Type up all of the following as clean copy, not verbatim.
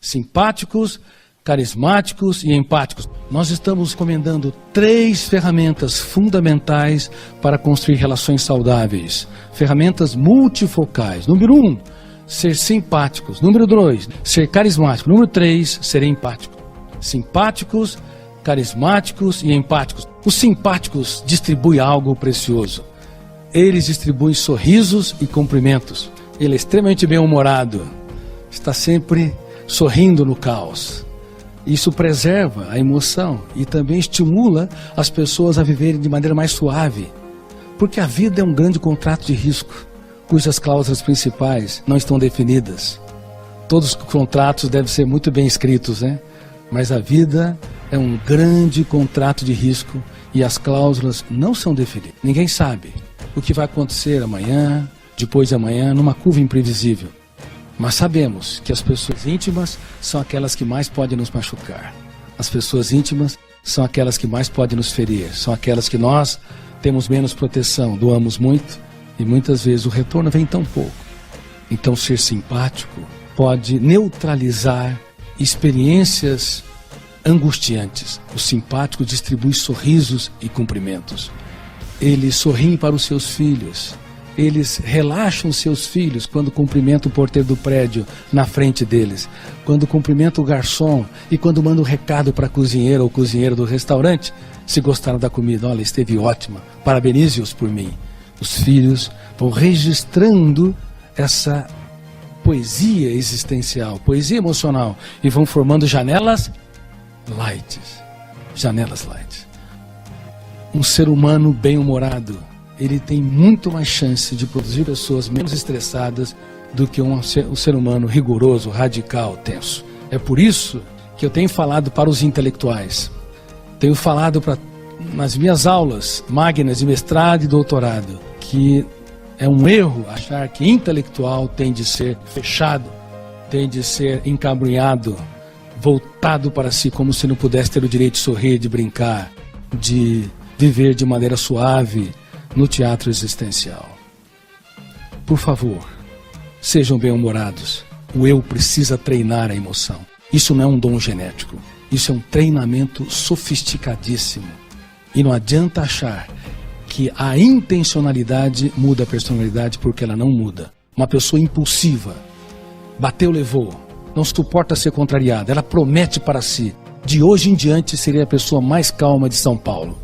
simpáticos, carismáticos e empáticos. Nós estamos recomendando 3 ferramentas fundamentais para construir relações saudáveis. Ferramentas multifocais. Número 1, ser simpáticos. Número 2, ser carismático. Número 3, ser empático. Simpáticos, carismáticos e empáticos. Os simpáticos distribuem algo precioso. Eles distribuem sorrisos e cumprimentos. Ele é extremamente bem-humorado. Está sempre sorrindo no caos. Isso preserva a emoção e também estimula as pessoas a viverem de maneira mais suave. Porque a vida é um grande contrato de risco, cujas cláusulas principais não estão definidas. Todos os contratos devem ser muito bem escritos, né? Mas a vida é um grande contrato de risco e as cláusulas não são definidas. Ninguém sabe o que vai acontecer amanhã, depois de amanhã, numa curva imprevisível. Mas sabemos que as pessoas íntimas são aquelas que mais podem nos machucar. As pessoas íntimas são aquelas que mais podem nos ferir. São aquelas que nós temos menos proteção, doamos muito e muitas vezes o retorno vem tão pouco. Então ser simpático pode neutralizar experiências angustiantes. O simpático distribui sorrisos e cumprimentos. Eles sorriem para os seus filhos. Eles relaxam seus filhos quando cumprimentam o porteiro do prédio na frente deles, quando cumprimentam o garçom e quando mandam um recado para a cozinheira ou cozinheiro do restaurante, se gostaram da comida, olha, esteve ótima, parabenize-os por mim. Os filhos vão registrando essa poesia existencial, poesia emocional, e vão formando janelas light. Janelas light. Um ser humano bem-humorado, ele tem muito mais chance de produzir pessoas menos estressadas do que um ser humano rigoroso, radical, tenso. É por isso que eu tenho falado para os intelectuais. Tenho falado nas minhas aulas magnas de mestrado e doutorado, que é um erro achar que intelectual tem de ser fechado, tem de ser encabrunhado, voltado para si, como se não pudesse ter o direito de sorrir, de brincar, de viver de maneira suave no teatro existencial. Por favor, sejam bem-humorados. O eu precisa treinar a emoção. Isso não é um dom genético. Isso é um treinamento sofisticadíssimo. E não adianta achar que a intencionalidade muda a personalidade, porque ela não muda. Uma pessoa impulsiva, bateu, levou, não suporta ser contrariada. Ela promete para si, de hoje em diante seria a pessoa mais calma de São Paulo.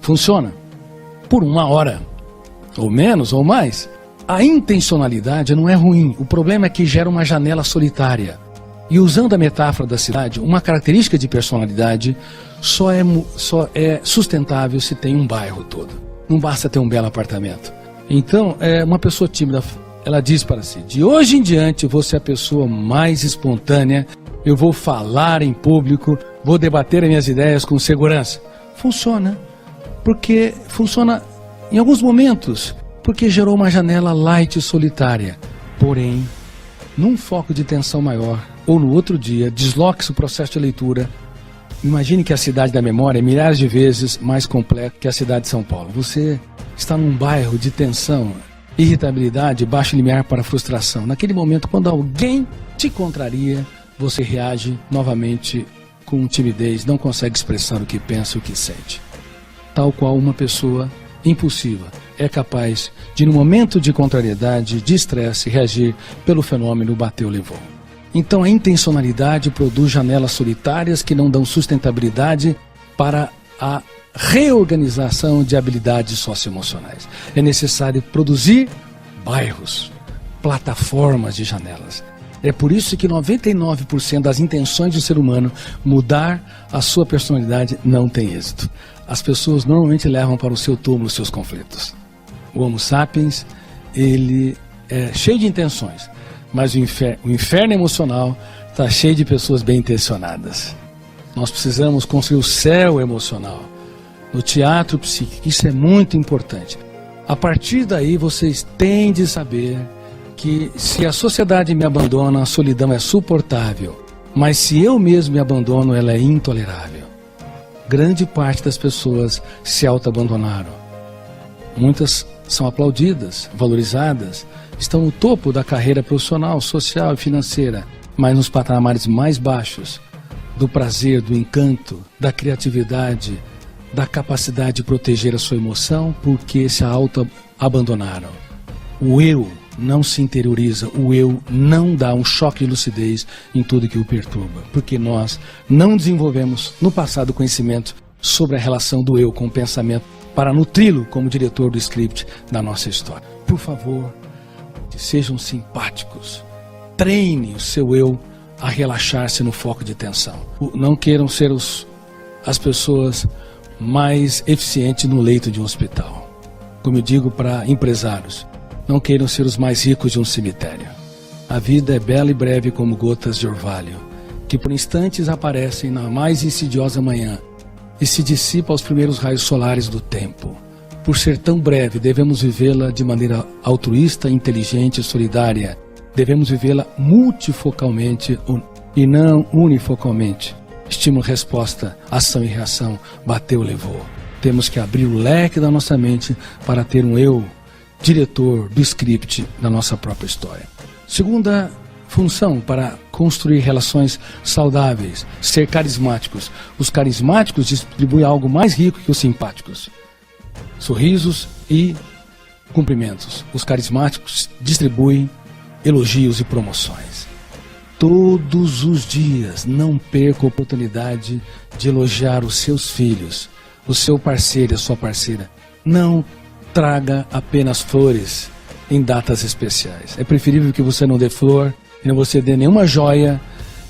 Funciona? Por 1 hora, ou menos, ou mais. A intencionalidade não é ruim, o problema é que gera uma janela solitária. E usando a metáfora da cidade, uma característica de personalidade só é sustentável se tem um bairro todo. Não basta ter um belo apartamento. Então, uma pessoa tímida, ela diz para si, de hoje em diante eu vou ser a pessoa mais espontânea, eu vou falar em público, vou debater as minhas ideias com segurança. Funciona. Porque funciona em alguns momentos, porque gerou uma janela light e solitária. Porém, num foco de tensão maior, ou no outro dia, desloque-se o processo de leitura. Imagine que a cidade da memória é milhares de vezes mais complexa que a cidade de São Paulo. Você está num bairro de tensão, irritabilidade, baixo limiar para frustração. Naquele momento, quando alguém te contraria, você reage novamente com timidez, não consegue expressar o que pensa e o que sente. Tal qual uma pessoa impulsiva é capaz de, no momento de contrariedade, de estresse, reagir pelo fenômeno bateu-levou. Então a intencionalidade produz janelas solitárias que não dão sustentabilidade para a reorganização de habilidades socioemocionais. É necessário produzir bairros, plataformas de janelas. É por isso que 99% das intenções do ser humano mudar a sua personalidade não tem êxito. As pessoas normalmente levam para o seu túmulo seus conflitos. O Homo sapiens, ele é cheio de intenções, mas o inferno emocional está cheio de pessoas bem intencionadas. Nós precisamos construir o céu emocional no teatro psíquico. Isso é muito importante. A partir daí vocês têm de saber que se a sociedade me abandona, a solidão é suportável, mas se eu mesmo me abandono, ela é intolerável. Grande parte das pessoas se auto-abandonaram. Muitas são aplaudidas, valorizadas, estão no topo da carreira profissional, social e financeira, mas nos patamares mais baixos do prazer, do encanto, da criatividade, da capacidade de proteger a sua emoção, porque se auto-abandonaram. O eu não se interioriza, o eu não dá um choque de lucidez em tudo que o perturba, porque nós não desenvolvemos no passado conhecimento sobre a relação do eu com o pensamento para nutri-lo como diretor do script da nossa história. Por favor, sejam simpáticos, treine o seu eu a relaxar-se no foco de tensão. Não queiram ser as pessoas mais eficientes no leito de um hospital. Como eu digo para empresários, não queiram ser os mais ricos de um cemitério. A vida é bela e breve como gotas de orvalho, que por instantes aparecem na mais insidiosa manhã e se dissipa aos primeiros raios solares do tempo. Por ser tão breve, devemos vivê-la de maneira altruísta, inteligente e solidária. Devemos vivê-la multifocalmente e não unifocalmente. Estímulo-resposta, ação e reação, bateu, levou. Temos que abrir o leque da nossa mente para ter um eu diretor do script da nossa própria história. Segunda função para construir relações saudáveis, ser carismáticos. Os carismáticos distribuem algo mais rico que os simpáticos: sorrisos e cumprimentos. Os carismáticos distribuem elogios e promoções. Todos os dias não perca a oportunidade de elogiar os seus filhos, o seu parceiro e a sua parceira. Não traga apenas flores em datas especiais. É preferível que você não dê flor e não você dê nenhuma joia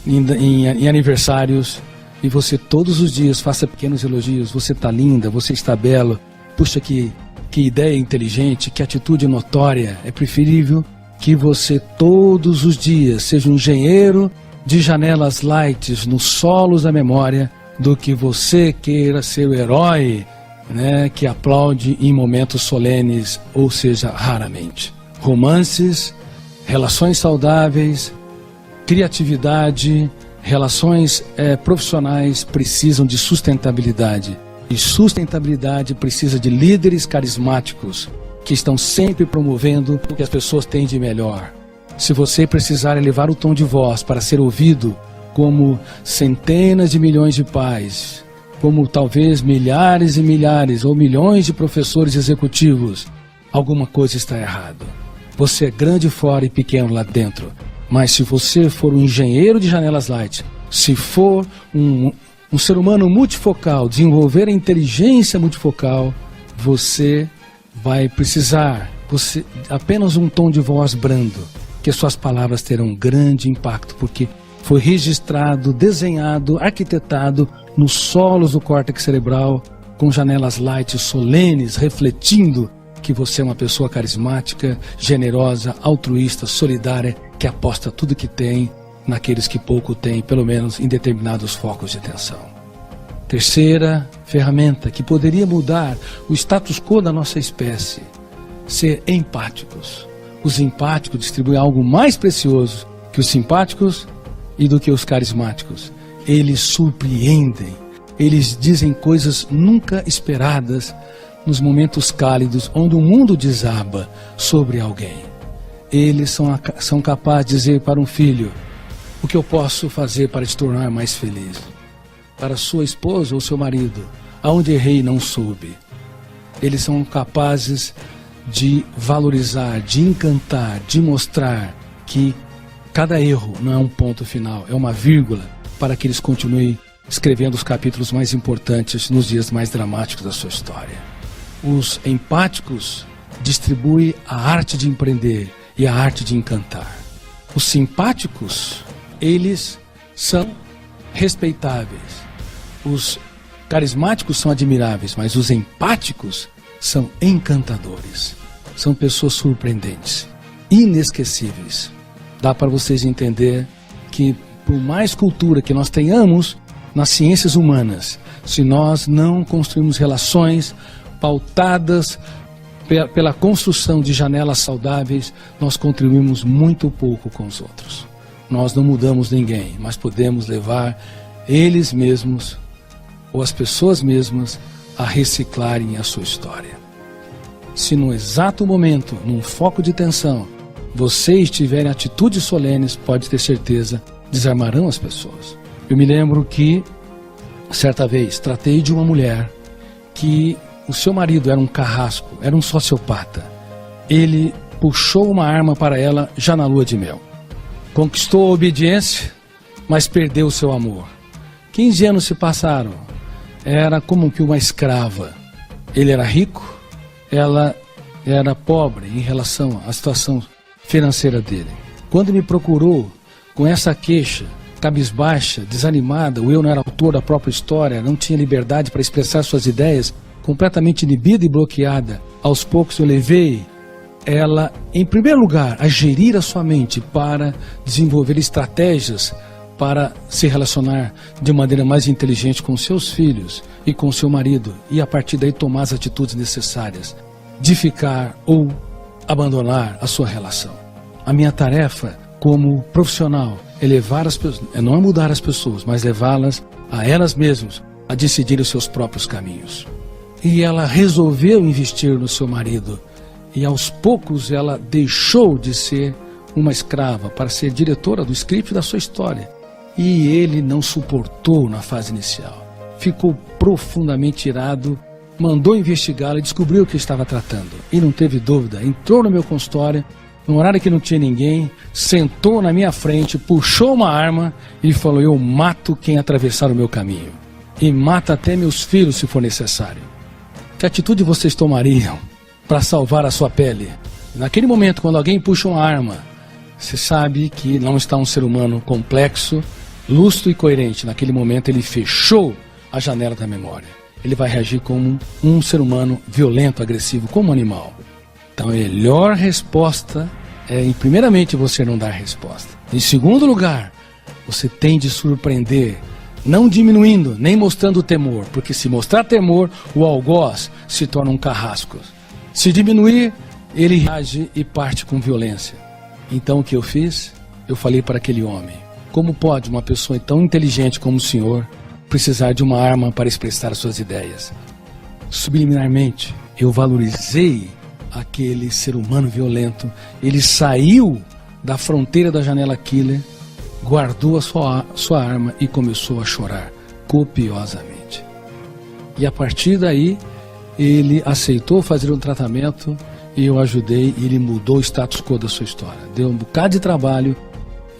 em aniversários, e você todos os dias faça pequenos elogios. Você está linda, você está belo. Puxa, que ideia inteligente, que atitude notória. É preferível que você todos os dias seja um engenheiro de janelas lights nos solos da memória, do que você queira ser o herói, né, que aplaude em momentos solenes, ou seja, raramente. Romances, relações saudáveis, criatividade, relações profissionais precisam de sustentabilidade. E sustentabilidade precisa de líderes carismáticos que estão sempre promovendo o que as pessoas têm de melhor. Se você precisar elevar o tom de voz para ser ouvido como centenas de milhões de pais, como talvez milhares e milhares ou milhões de professores executivos, alguma coisa está errada. Você é grande fora e pequeno lá dentro. Mas se você for um engenheiro de janelas light, se for um ser humano multifocal, desenvolver a inteligência multifocal, você vai precisar apenas um tom de voz brando, que suas palavras terão grande impacto, porque foi registrado, desenhado, arquitetado nos solos do córtex cerebral, com janelas light solenes, refletindo que você é uma pessoa carismática, generosa, altruísta, solidária, que aposta tudo que tem naqueles que pouco têm, pelo menos em determinados focos de atenção. Terceira ferramenta que poderia mudar o status quo da nossa espécie: ser empáticos. Os empáticos distribuem algo mais precioso que os simpáticos e do que os carismáticos. Eles surpreendem, eles dizem coisas nunca esperadas nos momentos cálidos onde o mundo desaba sobre alguém. Eles são capazes de dizer para um filho: o que eu posso fazer para te tornar mais feliz? Para sua esposa ou seu marido: aonde errei não soube. Eles são capazes de valorizar, de encantar, de mostrar que cada erro não é um ponto final, é uma vírgula, para que eles continuem escrevendo os capítulos mais importantes nos dias mais dramáticos da sua história. Os empáticos distribuem a arte de empreender e a arte de encantar. Os simpáticos, eles são respeitáveis. Os carismáticos são admiráveis, mas os empáticos são encantadores. São pessoas surpreendentes, inesquecíveis. Dá para vocês entender que, por mais cultura que nós tenhamos nas ciências humanas, se nós não construirmos relações pautadas pela construção de janelas saudáveis, nós contribuímos muito pouco com os outros. Nós não mudamos ninguém, mas podemos levar eles mesmos ou as pessoas mesmas a reciclarem a sua história. Se no exato momento, num foco de tensão, vocês tiverem atitudes solenes, pode ter certeza desarmarão as pessoas. Eu me lembro que, certa vez, tratei de uma mulher que o seu marido era um carrasco, era um sociopata. Ele puxou uma arma para ela já na lua de mel. Conquistou a obediência, mas perdeu o seu amor. 15 anos se passaram. Era como que uma escrava. Ele era rico, ela era pobre em relação à situação financeira dele. Quando me procurou com essa queixa, cabisbaixa, desanimada, o eu não era autor da própria história, não tinha liberdade para expressar suas ideias, completamente inibida e bloqueada, aos poucos eu levei ela, em primeiro lugar, a gerir a sua mente para desenvolver estratégias para se relacionar de maneira mais inteligente com seus filhos e com seu marido, e a partir daí tomar as atitudes necessárias de ficar ou abandonar a sua relação. A minha tarefa como profissional é levar as pessoas, não é mudar as pessoas, mas levá-las a elas mesmas a decidir os seus próprios caminhos. E ela resolveu investir no seu marido, e aos poucos ela deixou de ser uma escrava para ser diretora do script da sua história. E ele não suportou na fase inicial. Ficou profundamente irado, mandou investigá-la e descobriu o que estava tratando. E não teve dúvida, entrou no meu consultório, num horário que não tinha ninguém, sentou na minha frente, puxou uma arma e falou: eu mato quem atravessar o meu caminho. E mata até meus filhos se for necessário. Que atitude vocês tomariam para salvar a sua pele? Naquele momento, quando alguém puxa uma arma, você sabe que não está um ser humano complexo, lúcido e coerente. Naquele momento ele fechou a janela da memória. Ele vai reagir como um ser humano violento, agressivo, como um animal. Então a melhor resposta é, primeiramente, você não dar resposta. Em segundo lugar, você tem de surpreender, não diminuindo, nem mostrando temor, porque se mostrar temor, o algoz se torna um carrasco. Se diminuir, ele reage e parte com violência. Então o que eu fiz? Eu falei para aquele homem: como pode uma pessoa tão inteligente como o senhor precisar de uma arma para expressar suas ideias? Subliminarmente, eu valorizei aquele ser humano violento. Ele saiu da fronteira da janela killer, guardou a sua arma e começou a chorar copiosamente. E a partir daí, ele aceitou fazer um tratamento e eu ajudei, e ele mudou o status quo da sua história. Deu um bocado de trabalho,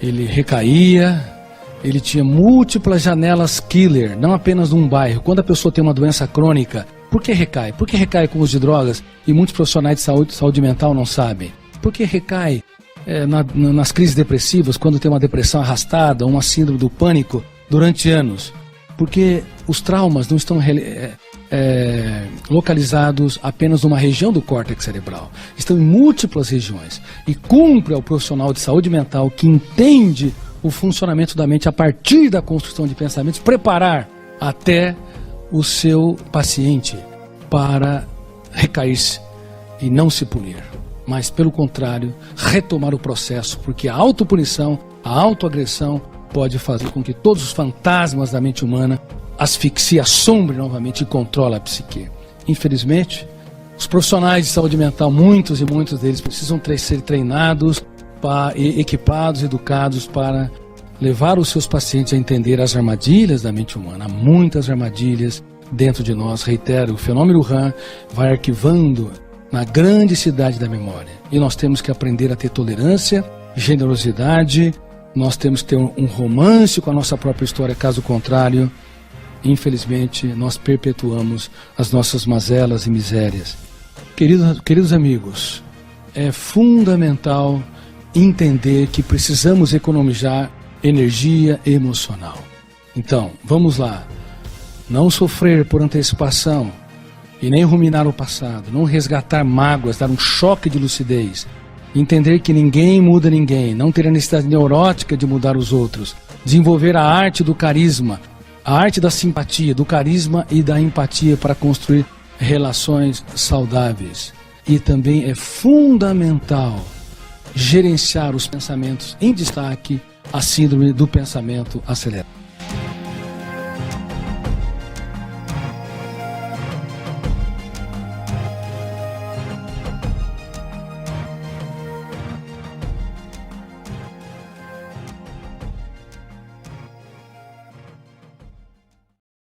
ele recaía, ele tinha múltiplas janelas killer, não apenas num bairro. Quando a pessoa tem uma doença crônica, por que recai? Por que recai com o uso de drogas? E muitos profissionais de saúde mental não sabem. Por que recai nas crises depressivas, quando tem uma depressão arrastada, uma síndrome do pânico durante anos? Porque os traumas não estão localizados apenas numa região do córtex cerebral. Estão em múltiplas regiões. E cumpre ao profissional de saúde mental que entende o funcionamento da mente a partir da construção de pensamentos, preparar até o seu paciente para recair-se e não se punir, mas pelo contrário, retomar o processo, porque a autopunição, a autoagressão pode fazer com que todos os fantasmas da mente humana asfixie, assombre novamente e controle a psique. Infelizmente, os profissionais de saúde mental, muitos deles precisam ser treinados, equipados, educados para levar os seus pacientes a entender as armadilhas da mente humana. Há muitas armadilhas dentro de nós. Reitero, o fenômeno RAM vai arquivando na grande cidade da memória. E nós temos que aprender a ter tolerância, generosidade, nós temos que ter um romance com a nossa própria história. Caso contrário, infelizmente, nós perpetuamos as nossas mazelas e misérias. Queridos amigos, é fundamental entender que precisamos economizar energia emocional. Então, vamos lá. Não sofrer por antecipação e nem ruminar o passado, não resgatar mágoas, dar um choque de lucidez, entender que ninguém muda ninguém, não ter a necessidade neurótica de mudar os outros, desenvolver a arte do carisma, a arte da simpatia, do carisma e da empatia para construir relações saudáveis. E também é fundamental gerenciar os pensamentos, em destaque a síndrome do pensamento acelerado.